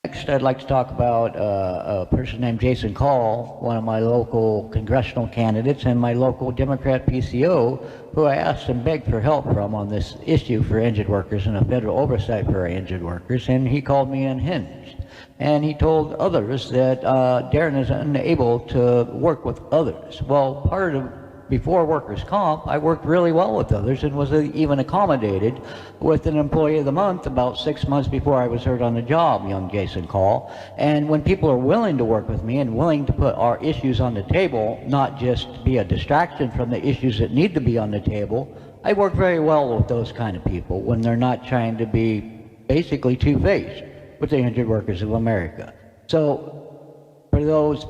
Next, I'd like to talk about a person named Jason Call, one of my local congressional candidates and my local Democrat PCO, who I asked and begged for help from on this issue for injured workers and a federal oversight for our injured workers, and he called me unhinged. And he told others that Darren is unable to work with others. Well, before workers' comp, I worked really well with others and was even accommodated with an employee of the month about 6 months before I was hurt on the job, young Jason Call. And when people are willing to work with me and willing to put our issues on the table, not just be a distraction from the issues that need to be on the table, I work very well with those kind of people when they're not trying to be basically two-faced with the injured workers of America. So for those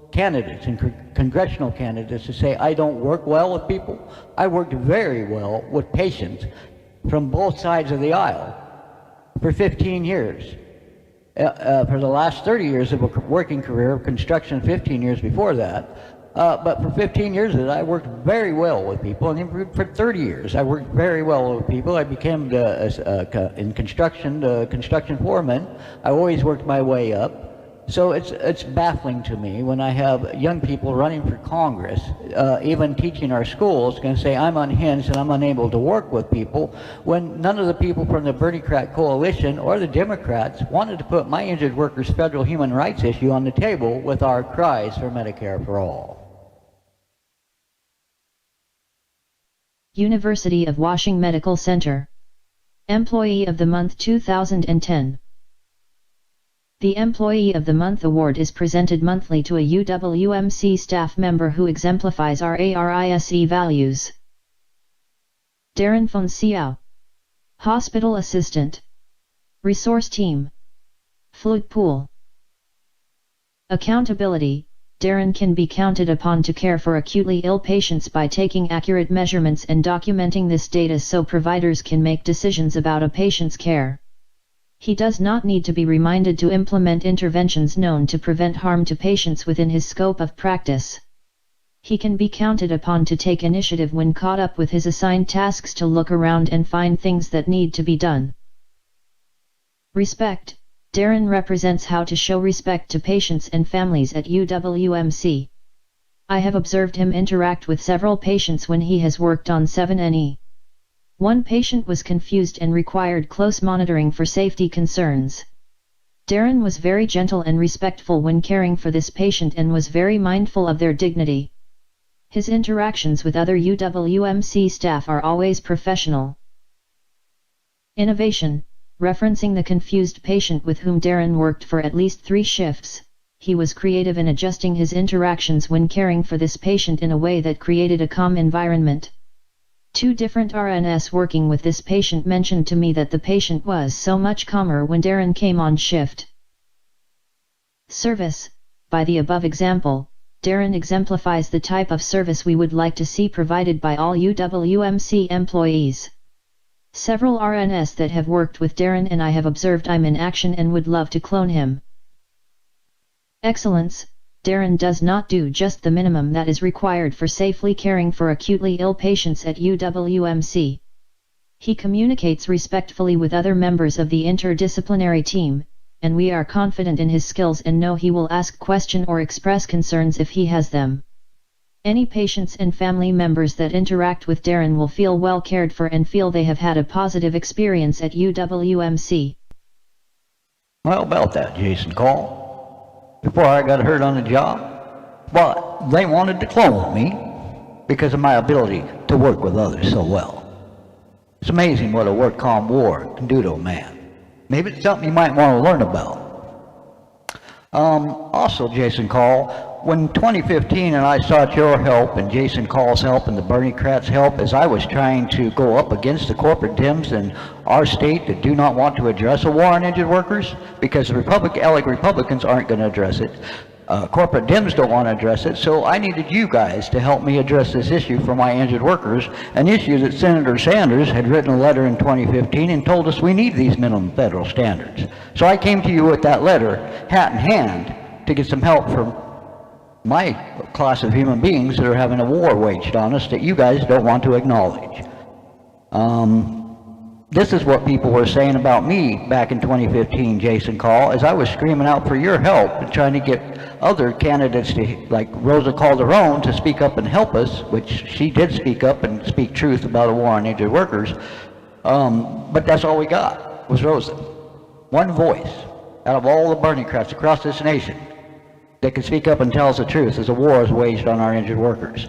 candidates and congressional candidates to say I don't work well with people, I worked very well with patients from both sides of the aisle for 15 years. For the last 30 years of a working career of construction, 15 years before that, but for 15 years of it, I worked very well with people, and for 30 years I worked very well with people. I became in construction, the construction foreman. I always worked my way up. So it's baffling to me when I have young people running for Congress, even teaching our schools, going to say I'm unhinged and I'm unable to work with people, when none of the people from the Bernie-crat coalition or the Democrats wanted to put my injured workers' federal human rights issue on the table with our cries for Medicare for all. University of Washington Medical Center. Employee of the Month 2010. The Employee of the Month award is presented monthly to a UWMC staff member who exemplifies our ARISE values. Darren Fonciao. Hospital Assistant. Resource Team. Fluid Pool. Accountability. Darren can be counted upon to care for acutely ill patients by taking accurate measurements and documenting this data so providers can make decisions about a patient's care. He does not need to be reminded to implement interventions known to prevent harm to patients within his scope of practice. He can be counted upon to take initiative when caught up with his assigned tasks to look around and find things that need to be done. Respect. Darren represents how to show respect to patients and families at UWMC. I have observed him interact with several patients when he has worked on 7NE. One patient was confused and required close monitoring for safety concerns. Darren was very gentle and respectful when caring for this patient and was very mindful of their dignity. His interactions with other UWMC staff are always professional. Innovation. Referencing the confused patient with whom Darren worked for at least 3 shifts, he was creative in adjusting his interactions when caring for this patient in a way that created a calm environment. 2 different RNs working with this patient mentioned to me that the patient was so much calmer when Darren came on shift. Service. By the above example, Darren exemplifies the type of service we would like to see provided by all UWMC employees. Several RNs that have worked with Darren and I have observed him in action and would love to clone him. Excellence. Darren does not do just the minimum that is required for safely caring for acutely ill patients at UWMC. He communicates respectfully with other members of the interdisciplinary team, and we are confident in his skills and know he will ask questions or express concerns if he has them. Any patients and family members that interact with Darren will feel well cared for and feel they have had a positive experience at UWMC. Well, about that, Jason Call. Before I got hurt on the job, but they wanted to clone me because of my ability to work with others so well. It's amazing what a work comp war can do to a man. Maybe it's something you might want to learn about. Also, Jason Call, when 2015 and I sought your help and Jason Call's help and the Bernie-crats' help as I was trying to go up against the corporate Dems in our state that do not want to address a war on injured workers because the allied Republicans aren't going to address it. Corporate Dems don't want to address it, so I needed you guys to help me address this issue for my injured workers, an issue that Senator Sanders had written a letter in 2015 and told us we need these minimum federal standards. So I came to you with that letter, hat in hand, to get some help from my class of human beings that are having a war waged on us that you guys don't want to acknowledge. This is what people were saying about me back in 2015, Jason Call, as I was screaming out for your help and trying to get other candidates to, like Rosa Calderon, to speak up and help us, which she did speak up and speak truth about a war on injured workers. But that's all we got was Rosa. One voice out of all the Bernie-crats across this nation that can speak up and tell us the truth as a war is waged on our injured workers.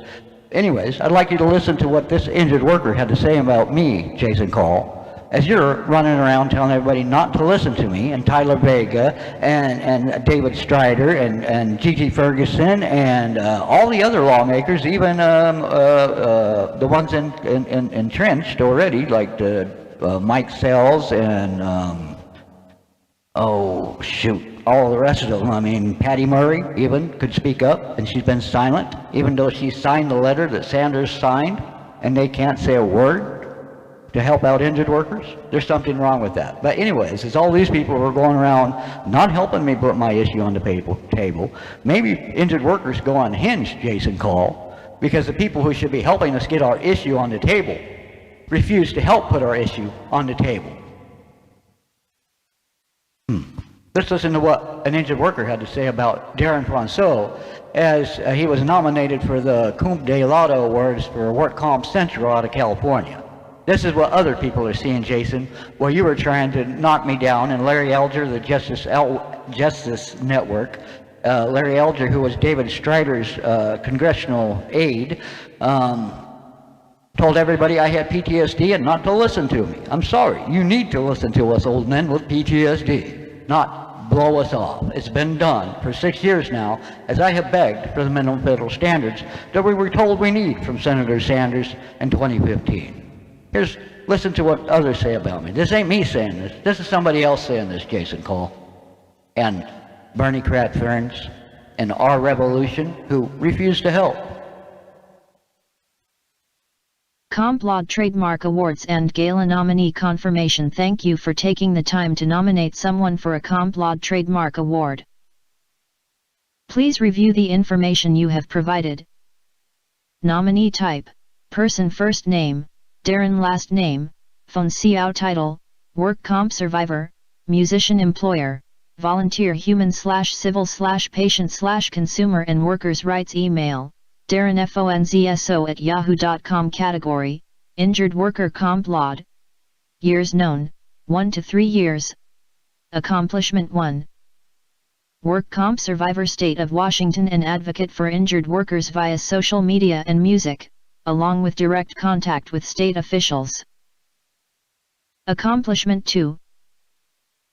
Anyways, I'd like you to listen to what this injured worker had to say about me, Jason Call, as you're running around telling everybody not to listen to me, and Tyler Vega, and David Strider, and Gigi Ferguson, and all the other lawmakers, even the ones entrenched already, like Mike Sells and, oh shoot, all the rest of them. I mean, Patty Murray even could speak up, and she's been silent, even though she signed the letter that Sanders signed, and they can't say a word to help out injured workers. There's something wrong with that. But anyways, it's all these people who are going around not helping me put my issue on the table. Maybe injured workers go unhinged, Jason Call, because the people who should be helping us get our issue on the table refuse to help put our issue on the table. Let's listen to what an injured worker had to say about Darren Fonseau as he was nominated for the Cum de Laudo Awards for Work Comp Central out of California. This is what other people are seeing, Jason, where you were trying to knock me down, and Larry Elder, the Justice Network, Larry Elder, who was David Strider's congressional aide, told everybody I had PTSD and not to listen to me. I'm sorry, you need to listen to us old men with PTSD, not blow us off. It's been done for 6 years now, as I have begged for the minimum federal standards that we were told we need from Senator Sanders in 2015. Listen to what others say about me. This ain't me saying this. This is somebody else saying this, Jason Cole. And Bernie Crat Ferns and our revolution who refuse to help. Complot Trademark Awards and Gala nominee confirmation. Thank you for taking the time to nominate someone for a Complot Trademark Award. Please review the information you have provided. Nominee type, person first name, Darren last name, Fonseau title, work comp survivor, musician employer, volunteer human/civil/patient/consumer and workers' rights email, darrenfonzo@yahoo.com category, injured worker comp laud. Years known, 1 to 3 years. Accomplishment 1. Work comp survivor, state of Washington, and advocate for injured workers via social media and music, along with direct contact with state officials. Accomplishment 2.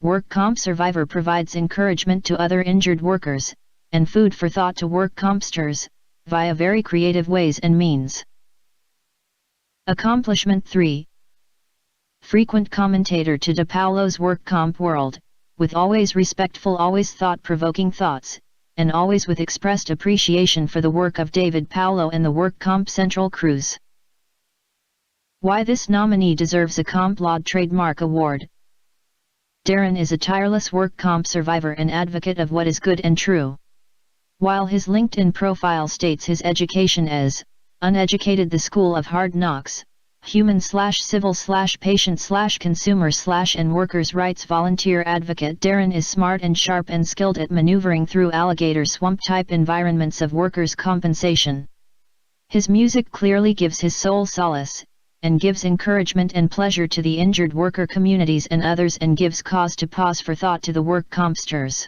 Work comp survivor provides encouragement to other injured workers, and food for thought to work compsters, via very creative ways and means. Accomplishment 3. Frequent commentator to DePaulo's Work Comp World, with always respectful, always thought-provoking thoughts, and always with expressed appreciation for the work of David Paulo and the Work Comp Central crews. Why this nominee deserves a Complot Trademark Award. Darren is a tireless work comp survivor and advocate of what is good and true. While his LinkedIn profile states his education as uneducated, the School of Hard Knocks, human/civil/patient/consumer/ and workers' rights volunteer advocate, Darren is smart and sharp and skilled at maneuvering through alligator swamp type environments of workers' compensation. His music clearly gives his soul solace, and gives encouragement and pleasure to the injured worker communities and others, and gives cause to pause for thought to the work compsters.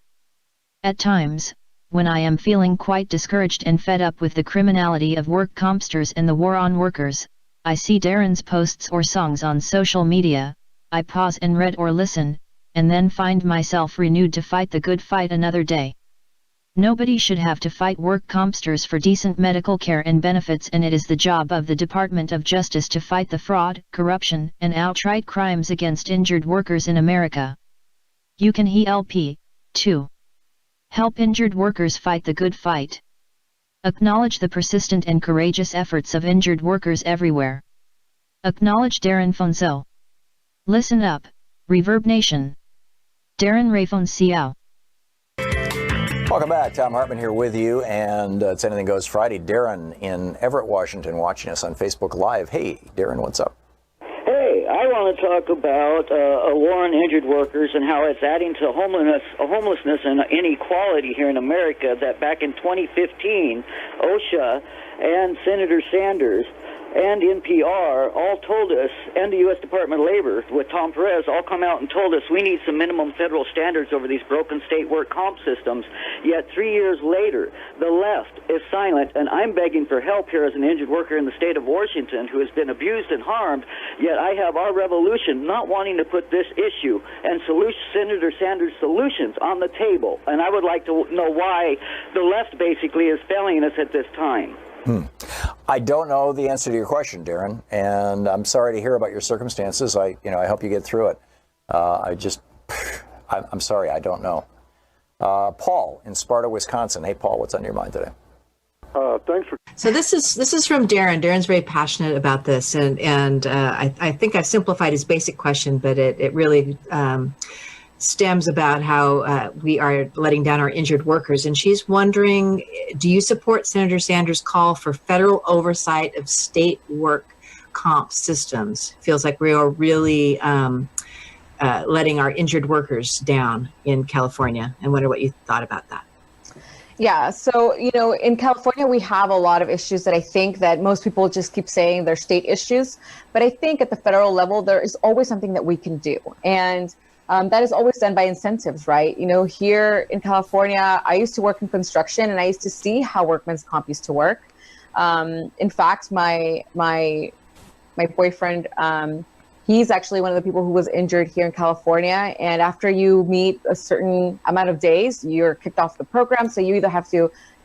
At times, when I am feeling quite discouraged and fed up with the criminality of work compsters and the war on workers, I see Darren's posts or songs on social media, I pause and read or listen, and then find myself renewed to fight the good fight another day. Nobody should have to fight work compsters for decent medical care and benefits, and it is the job of the Department of Justice to fight the fraud, corruption, and outright crimes against injured workers in America. You can help, too. Help injured workers fight the good fight. Acknowledge the persistent and courageous efforts of injured workers everywhere. Acknowledge Darren Fonseau. Listen up, Reverb Nation. Darren Ray Fonseau. Welcome back. Tom Hartman here with you, and it's Anything Goes Friday. Darren in Everett, Washington, watching us on Facebook Live. Hey, Darren, what's up? Hey, I want to talk about a war on injured workers and how it's adding to homelessness and inequality here in America. That back in 2015, OSHA and Senator Sanders and NPR all told us, and the U.S. Department of Labor with Tom Perez all come out and told us we need some minimum federal standards over these broken state work comp systems. Yet 3 years later, the left is silent, and I'm begging for help here as an injured worker in the state of Washington who has been abused and harmed. Yet I have our revolution not wanting to put this issue and Senator Sanders' solutions on the table. And I would like to know why the left basically is failing us at this time. I don't know the answer to your question, Darren, and I'm sorry to hear about your circumstances. I hope you get through it. I'm sorry, I don't know. Paul in Sparta, Wisconsin. Hey, Paul, what's on your mind today? Thanks for. So this is from Darren. Darren's very passionate about this, and I think I've simplified his basic question, but it really stems about how we are letting down our injured workers. And she's wondering, do you support Senator Sanders' call for federal oversight of state work comp systems? Feels like we are really letting our injured workers down in California, and wonder what you thought about that. Yeah, so, in California, we have a lot of issues that I think that most people just keep saying they're state issues. But I think at the federal level, there is always something that we can do. And that is always done by incentives, right? Here in California, I used to work in construction, and I used to see how workman's comp used to work. In fact, my boyfriend, he's actually one of the people who was injured here in California. And after you meet a certain amount of days, you're kicked off the program. So you either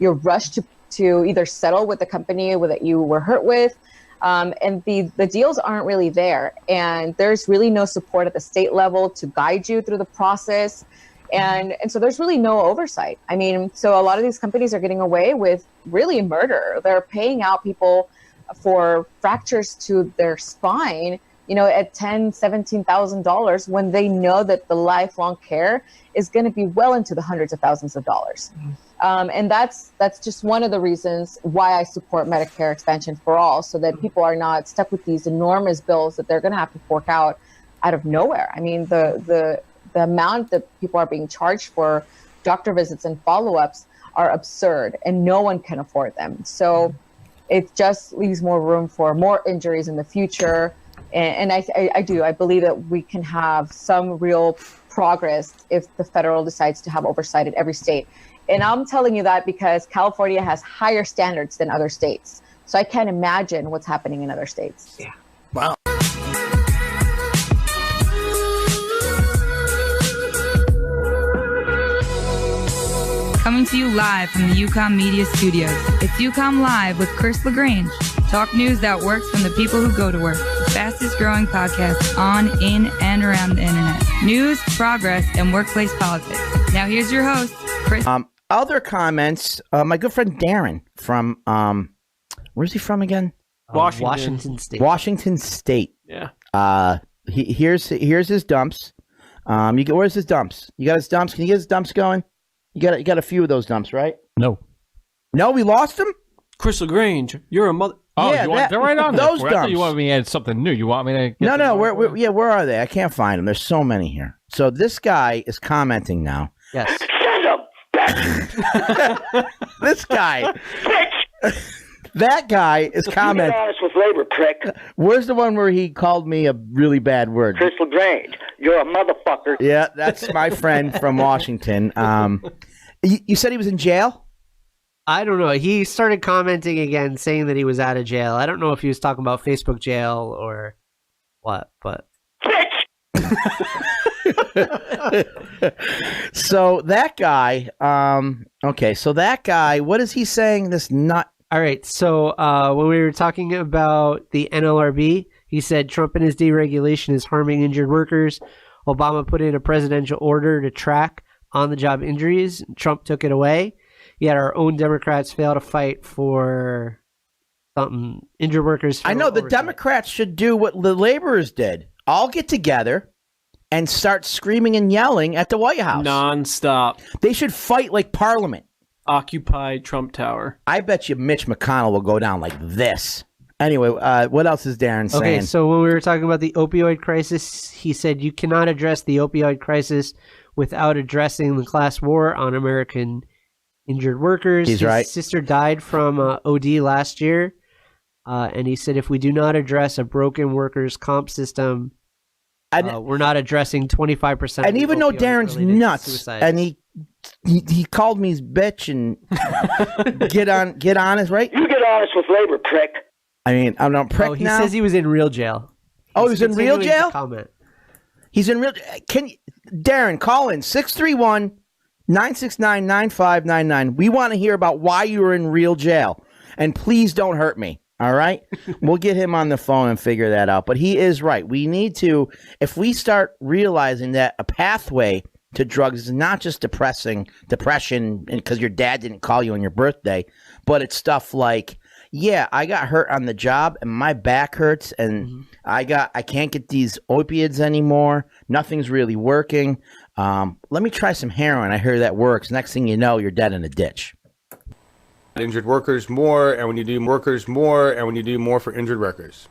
you're rushed to either settle with the company that you were hurt with. And the deals aren't really there. And there's really no support at the state level to guide you through the process. And so there's really no oversight. I mean, so a lot of these companies are getting away with really murder. They're paying out people for fractures to their spine, at $10,000, $17,000 when they know that the lifelong care is going to be well into the hundreds of thousands of dollars. And that's just one of the reasons why I support Medicare expansion for all, so that people are not stuck with these enormous bills that they're going to have to fork out of nowhere. I mean, the amount that people are being charged for doctor visits and follow-ups are absurd, and no one can afford them. So it just leaves more room for more injuries in the future. And I believe that we can have some real progress if the federal decides to have oversight at every state. And I'm telling you that because California has higher standards than other states. So I can't imagine what's happening in other states. Yeah. Wow. Coming to you live from the UCOM Media Studios. It's UCOM Live with Chris LaGrange. Talk news that works from the people who go to work. The fastest growing podcast on, in, and around the internet. News, progress, and workplace politics. Now here's your host, Chris. Other comments. My good friend Darren from, where's he from again? Washington State. Washington State. Yeah. Here's his dumps. Where's his dumps? You got his dumps? Can you get his dumps going? You got a few of those dumps, right? No, we lost him. Chris LaGrange, you're a mother. Oh, yeah, they're right on those there. dumps. I thought you want me to add something new. You want me to? Get No. Where are they? I can't find them. There's so many here. So this guy is commenting now. Yes. This guy. That guy is commenting. Be honest with labor, prick. Where's the one where he called me a really bad word? Chris LaGrange, you're a motherfucker. Yeah, that's my friend from Washington. You said he was in jail? I don't know. He started commenting again, saying that he was out of jail. I don't know if he was talking about Facebook jail or what, but. So that guy, what is he saying? This nut. All right. So when we were talking about the NLRB, he said Trump and his deregulation is harming injured workers. Obama put in a presidential order to track on-the-job injuries. Trump took it away. Yet our own Democrats fail to fight for something. Injured workers. I know the Democrats should do what the laborers did. All get together and start screaming and yelling at the White House. Non-stop. They should fight like Parliament. Occupy Trump Tower. I bet you Mitch McConnell will go down like this. Anyway, what else is Darren saying? Okay, so when we were talking about the opioid crisis, he said you cannot address the opioid crisis without addressing the class war on American injured workers. He's His right. sister died from OD last year, and he said if we do not address a broken workers' comp system, we're not addressing 25%. And even though Darren's nuts, suicides. and he called me his bitch and get honest, right? You get honest with labor, prick. I mean, I'm not prick he now. says he was in real jail. Oh, he was in real Continuing to jail? Comment. He's in real. Darren, call in 631-969-9599. We want to hear about why you were in real jail, and please don't hurt me. All right, we'll get him on the phone and figure that out. But he is right. We need to, if we start realizing that a pathway to drugs is not just depression, because your dad didn't call you on your birthday, but it's stuff like, yeah, I got hurt on the job and my back hurts and I can't get these opiates anymore. Nothing's really working. Let me try some heroin. I hear that works. Next thing you know, you're dead in a ditch. Injured workers more, and when you do workers more, and when you do more for injured workers.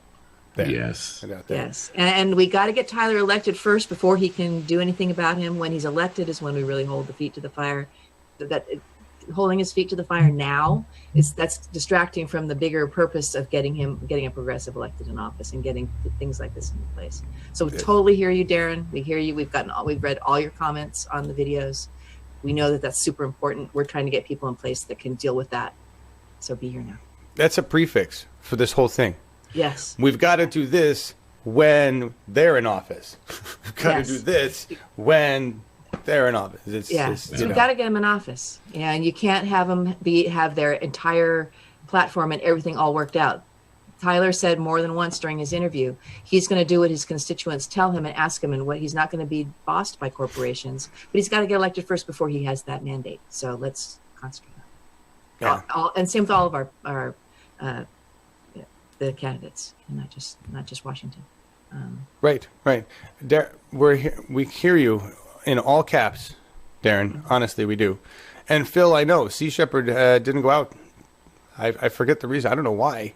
There. Yes. And we got to get Tyler elected first before he can do anything about him. When he's elected is when we really hold the feet to the fire. Holding his feet to the fire now that's distracting from the bigger purpose of getting a progressive elected in office and getting things like this into place. So we totally hear you, Darren. We hear you. We've read all your comments on the videos. We know that that's super important. We're trying to get people in place that can deal with that. So be here now. That's a prefix for this whole thing. Yes. We've got to do this when they're in office. We've got to do this when they're in office. So we've got to get them in office. And you can't have them have their entire platform and everything all worked out. Tyler said more than once during his interview, he's going to do what his constituents tell him and ask him, and what he's not going to be bossed by corporations. But he's got to get elected first before he has that mandate. So let's concentrate on it. Yeah. And same with all of our the candidates, and not just Washington. Right. We hear you in all caps, Darren. Honestly, we do. And Phil, I know Sea Shepherd didn't go out. I forget the reason. I don't know why.